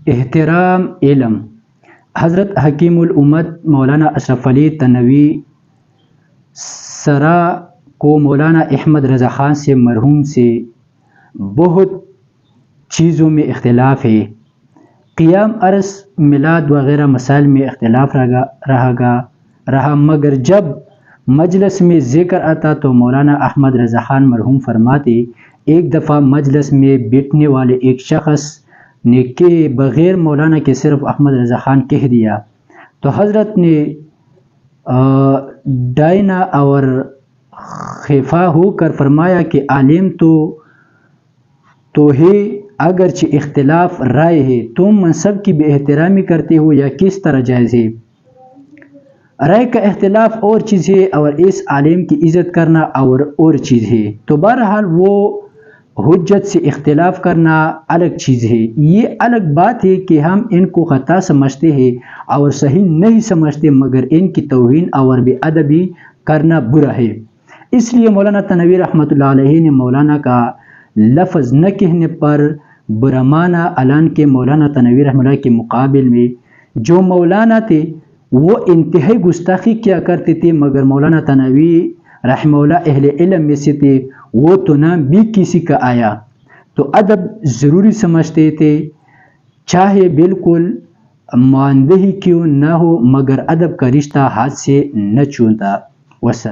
احترام علم۔ حضرت حکیم الامت مولانا اشرف علی تھانوی سرا کو مولانا احمد رضا خان سے مرحوم سے بہت چیزوں میں اختلاف ہے۔ قیام عرص، میلاد وغیرہ مسائل میں اختلاف رہا، مگر جب مجلس میں ذکر آتا تو مولانا احمد رضا خان مرحوم فرماتے، ایک دفعہ مجلس میں بیٹھنے والے ایک شخص نے کہ بغیر مولانا کے صرف احمد رضا خان کہہ دیا، تو حضرت نے ڈائنا اور خفا ہو کر فرمایا کہ عالم تو ہے، اگرچہ اختلاف رائے ہے، تم منصب کی بے احترامی کرتے ہو، یا کس طرح جائز ہے؟ رائے کا اختلاف اور چیز ہے اور اس عالم کی عزت کرنا اور چیز ہے۔ تو بہرحال وہ حجت سے اختلاف کرنا الگ چیز ہے۔ یہ الگ بات ہے کہ ہم ان کو خطا سمجھتے ہیں اور صحیح نہیں سمجھتے، مگر ان کی توہین اور بے ادبی کرنا برا ہے۔ اس لیے مولانا تھانوی رحمۃ اللہ علیہ نے مولانا کا لفظ نہ کہنے پر برا مانا اعلان کے مولانا تھانوی رحمۃ اللہ کے مقابل میں جو مولانا تھے وہ انتہائی گستاخی کیا کرتے تھے، مگر مولانا تھانوی رحمہ اللہ اہل علم میں سے تھے، وہ تو نام بھی کسی کا آیا تو ادب ضروری سمجھتے تھے، چاہے بالکل ماندہی کیوں نہ ہو، مگر ادب کا رشتہ ہاتھ سے نہ چھوٹتا۔ وسلام۔